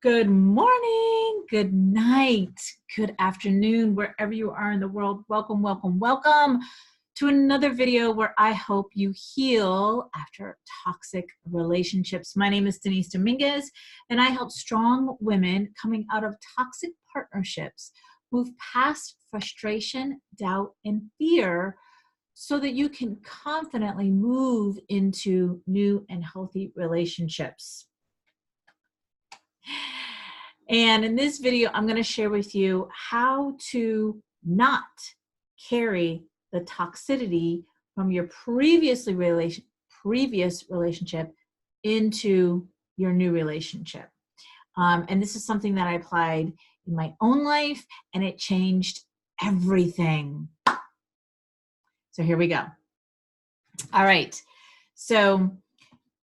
Good morning, good night, good afternoon, wherever you are in the world. Welcome, welcome, welcome to another video where I hope you heal after toxic relationships. My name is Denise Dominguez, and I help strong women coming out of toxic partnerships move past frustration, doubt, and fear so that you can confidently move into new and healthy relationships. And in this video, I'm going to share with you how to not carry the toxicity from your previous relationship into your new relationship. And this is something that I applied in my own life, and it changed everything. So here we go. All right. So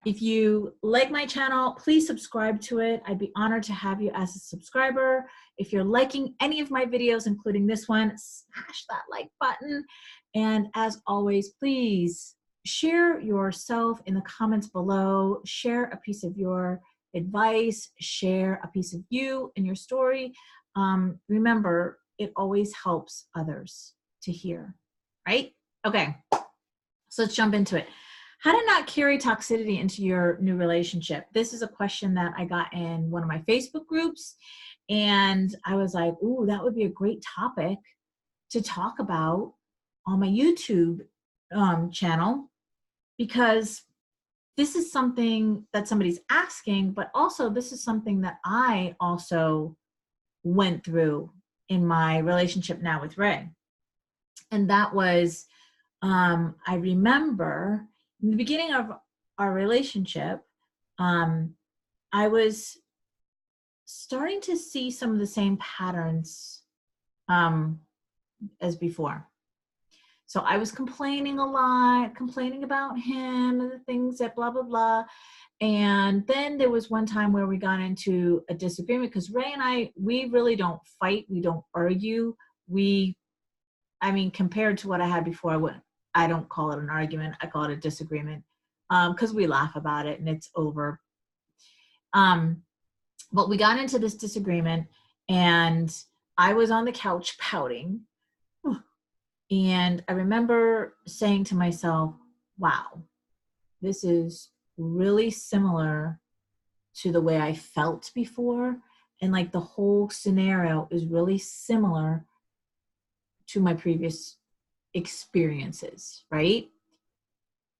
if you like my channel, please subscribe to it. I'd be honored to have you as a subscriber. If you're liking any of my videos, including this one, smash that like button. And as always, please share yourself in the comments below. Share a piece of your advice. Share a piece of you and your story. Remember, it always helps others to hear, right? Okay, so let's jump into it. How to not carry toxicity into your new relationship. This is a question that I got in one of my Facebook groups, and I was like, ooh, that would be a great topic to talk about on my YouTube channel, because this is something that somebody's asking, but also this is something that I also went through in my relationship now with Ray. And that was, I remember in the beginning of our relationship, I was starting to see some of the same patterns as before. So I was complaining a lot, complaining about him and the things that blah, blah, blah. And then there was one time where we got into a disagreement, because Ray and I, we really don't fight. We don't argue. Compared to what I had before, I don't call it an argument. I call it a disagreement, because we laugh about it and it's over. But we got into this disagreement, and I was on the couch pouting. And I remember saying to myself, wow, this is really similar to the way I felt before. And like the whole scenario is really similar to my previous experiences, right?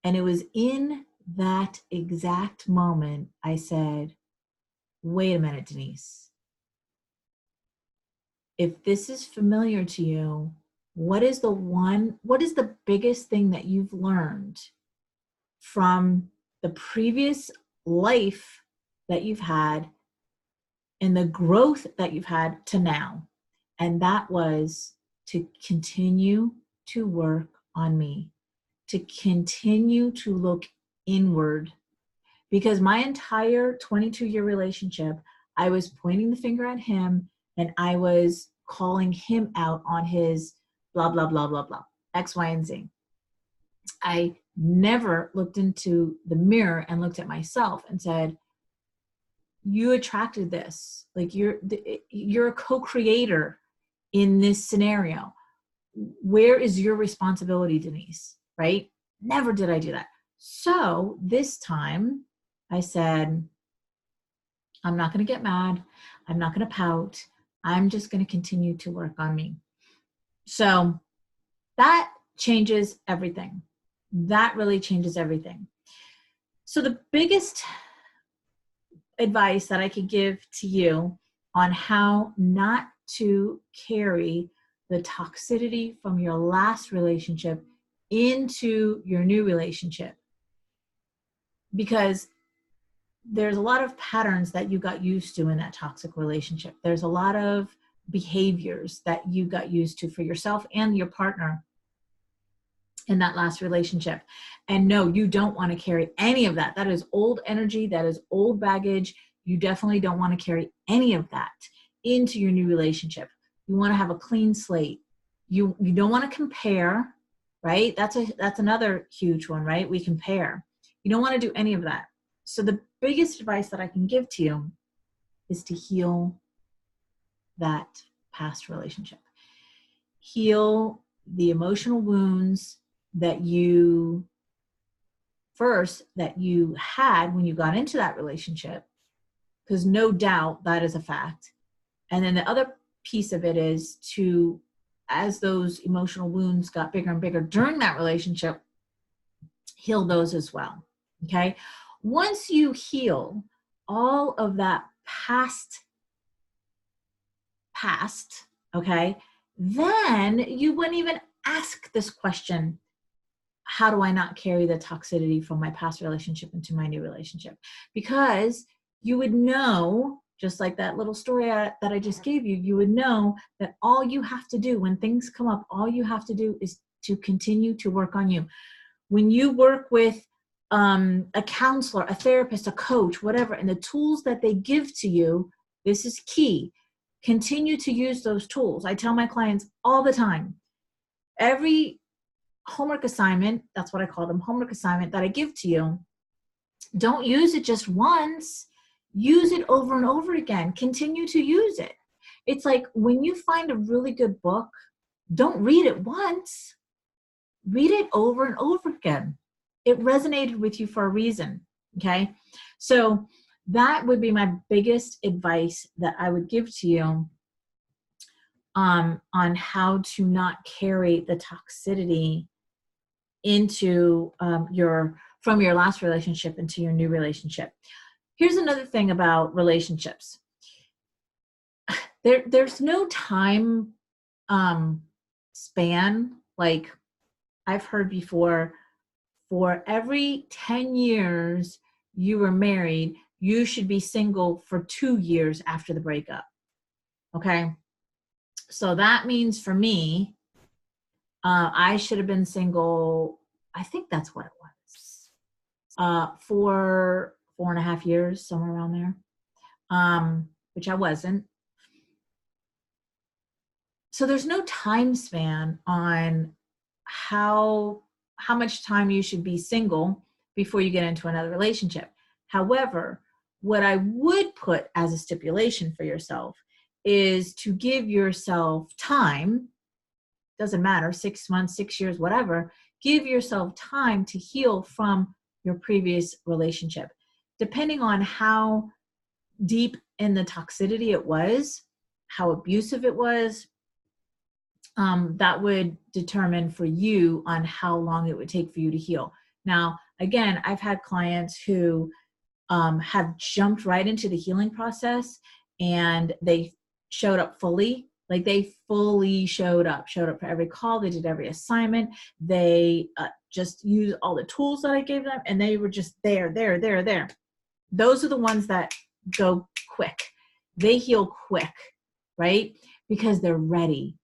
And it was in that exact moment I said, wait a minute, Denise. If this is familiar to you, what is the biggest thing that you've learned from the previous life that you've had and the growth that you've had to now? And that was to continue to work on me, to continue to look inward. Because my entire 22-year relationship, I was pointing the finger at him, and I was calling him out on his blah, blah, blah, blah, blah, X, Y, and Z. I never looked into the mirror and looked at myself and said, you attracted this. Like you're a co-creator in this scenario. Where is your responsibility, Denise? Right? Never did I do that. So this time I said, I'm not going to get mad. I'm not going to pout. I'm just going to continue to work on me. So that changes everything. That really changes everything. So the biggest advice that I could give to you on how not to carry the toxicity from your last relationship into your new relationship, because there's a lot of patterns that you got used to in that toxic relationship. There's a lot of behaviors that you got used to for yourself and your partner in that last relationship. And no, you don't want to carry any of that. That is old energy. That is old baggage. You definitely don't want to carry any of that into your new relationship. You want to have a clean slate. You don't want to compare, right? That's another huge one, right? We compare. You don't want to do any of that. So the biggest advice that I can give to you is to heal that past relationship. Heal the emotional wounds that you had when you got into that relationship, because no doubt that is a fact. And then the other piece of it is to, as those emotional wounds got bigger and bigger during that relationship, heal those as well. Okay. Once you heal all of that past, okay, then you wouldn't even ask this question: how do I not carry the toxicity from my past relationship into my new relationship? Because you would know, just like that little story that I just gave you, you would know that all you have to do when things come up, all you have to do is to continue to work on you. When you work with a counselor, a therapist, a coach, whatever, and the tools that they give to you, this is key. Continue to use those tools. I tell my clients all the time, every homework assignment, that's what I call them, homework assignment that I give to you, don't use it just once. Use it over and over again. Continue to use it. It's like when you find a really good book, don't read it once. Read it over and over again. It resonated with you for a reason, okay? So that would be my biggest advice that I would give to you on how to not carry the toxicity into from your last relationship into your new relationship. Here's another thing about relationships. There's no time span. Like I've heard before, for every 10 years you were married, you should be single for 2 years after the breakup. Okay. So that means for me, I should have been single. I think that's what it was. For 4.5 years, somewhere around there, which I wasn't. So there's no time span on how much time you should be single before you get into another relationship. However, what I would put as a stipulation for yourself is to give yourself time. Doesn't matter, 6 months, 6 years, whatever. Give yourself time to heal from your previous relationship. Depending on how deep in the toxicity it was, how abusive it was, that would determine for you on how long it would take for you to heal. Now, again, I've had clients who have jumped right into the healing process and they showed up fully. Like they fully showed up for every call. They did every assignment. They just used all the tools that I gave them, and they were just there. Those are the ones that go quick. They heal quick, right? Because they're ready.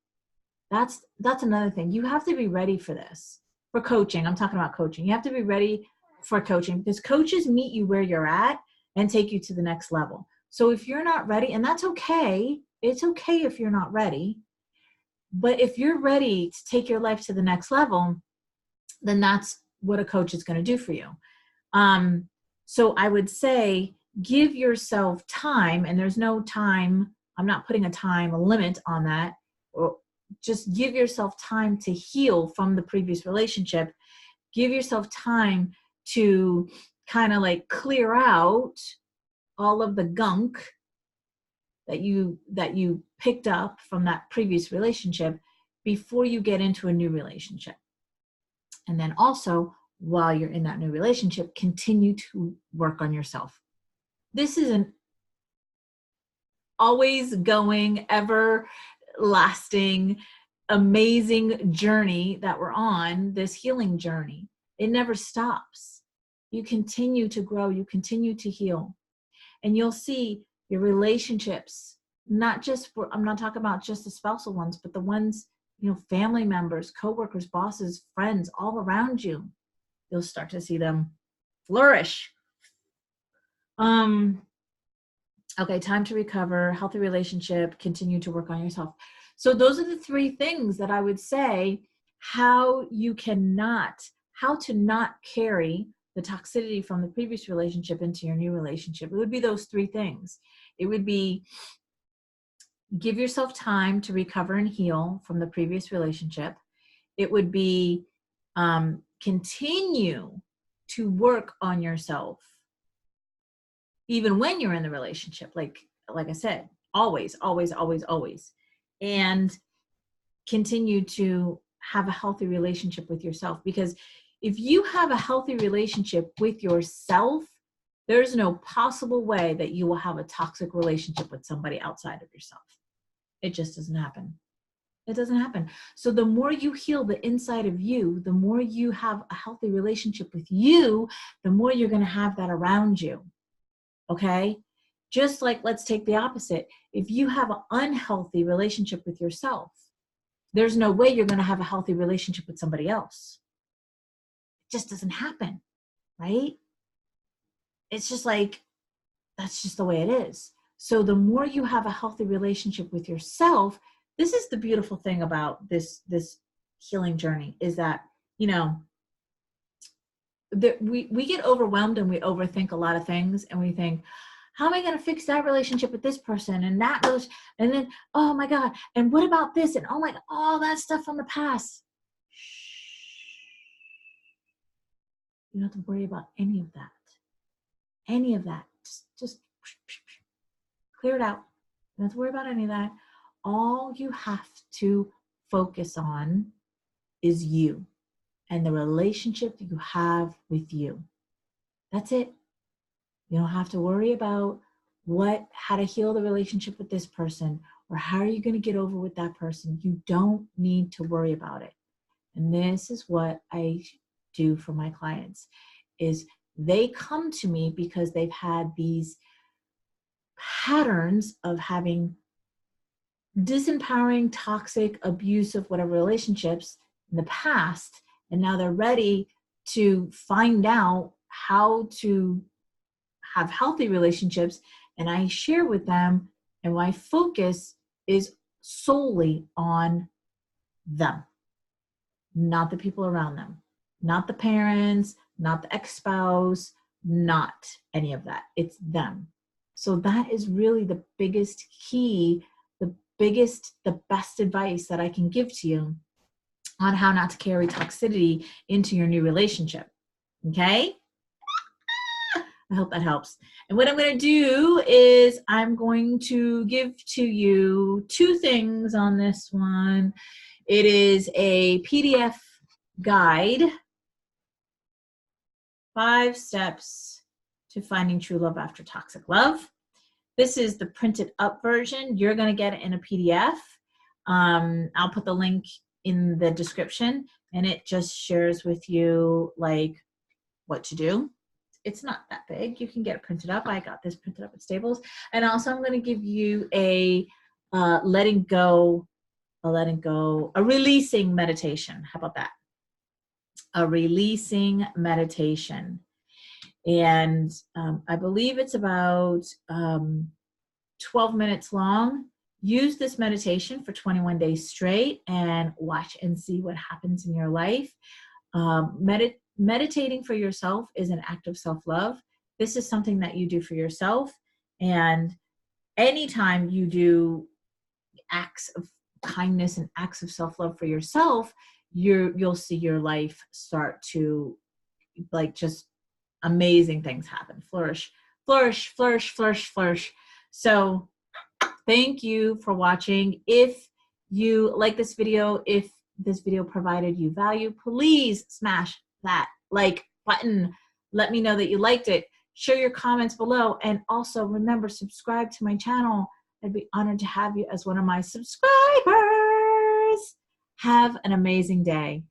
That's another thing. You have to be ready for this. For coaching, I'm talking about coaching. You have to be ready for coaching because coaches meet you where you're at and take you to the next level. So if you're not ready, and that's okay, it's okay if you're not ready, but if you're ready to take your life to the next level, then that's what a coach is going to do for you. So I would say give yourself time, and there's no time. I'm not putting a limit on that. Or just give yourself time to heal from the previous relationship. Give yourself time to kind of like clear out all of the gunk that you picked up from that previous relationship before you get into a new relationship. And then also, while you're in that new relationship, continue to work on yourself. This is an always going, ever lasting, amazing journey that we're on, this healing journey. It never stops. You continue to grow, you continue to heal. And you'll see your relationships, I'm not talking about just the spousal ones, but the ones, family members, coworkers, bosses, friends, all around you. You'll start to see them flourish. Okay, time to recover, healthy relationship, continue to work on yourself. So those are the 3 things that I would say how to not carry the toxicity from the previous relationship into your new relationship. It would be those 3 things. It would be give yourself time to recover and heal from the previous relationship. It would be continue to work on yourself even when you're in the relationship. Like I said, always, always, always, always. And continue to have a healthy relationship with yourself. Because if you have a healthy relationship with yourself, there's no possible way that you will have a toxic relationship with somebody outside of yourself. It just doesn't happen. It doesn't happen. So the more you heal the inside of you, the more you have a healthy relationship with you, the more you're going to have that around you. Okay? Just like, let's take the opposite. If you have an unhealthy relationship with yourself, there's no way you're going to have a healthy relationship with somebody else. It just doesn't happen, right? It's just like, that's just the way it is. So the more you have a healthy relationship with yourself, this is the beautiful thing about this healing journey, is that, you know, we get overwhelmed and we overthink a lot of things, and we think, how am I going to fix that relationship with this person and that goes, and then, oh my God, and what about this? And oh my God, all that stuff from the past. You don't have to worry about any of that. Any of that. Just clear it out. You don't have to worry about any of that. All you have to focus on is you and the relationship that you have with you. That's it. You don't have to worry about how to heal the relationship with this person, or how are you going to get over with that person. You don't need to worry about it. And this is what I do for my clients, is they come to me because they've had these patterns of having disempowering, toxic, abusive, whatever relationships in the past. And now they're ready to find out how to have healthy relationships. And I share with them, and my focus is solely on them, not the people around them, not the parents, not the ex-spouse, not any of that. It's them. So that is really the biggest key, the best advice that I can give to you on how not to carry toxicity into your new relationship. Okay? I hope that helps. And what I'm going to do is I'm going to give to you two things on this one. It is a PDF guide, 5 steps to finding true love after toxic love. This is the printed up version. You're going to get it in a PDF. I'll put the link in the description, and it just shares with you like what to do. It's not that big. You can get it printed up. I got this printed up at Staples. And also I'm going to give you a releasing meditation. How about that? A releasing meditation. And I believe it's about 12 minutes long. Use this meditation for 21 days straight and watch and see what happens in your life. Meditating for yourself is an act of self-love. This is something that you do for yourself. And anytime you do acts of kindness and acts of self-love for yourself, you'll see your life start to, like, just amazing things happen. Flourish, flourish, flourish, flourish, flourish. So thank you for watching. If you like this video, if this video provided you value, please smash that like button. Let me know that you liked it. Share your comments below. And also remember, subscribe to my channel. I'd be honored to have you as one of my subscribers. Have an amazing day.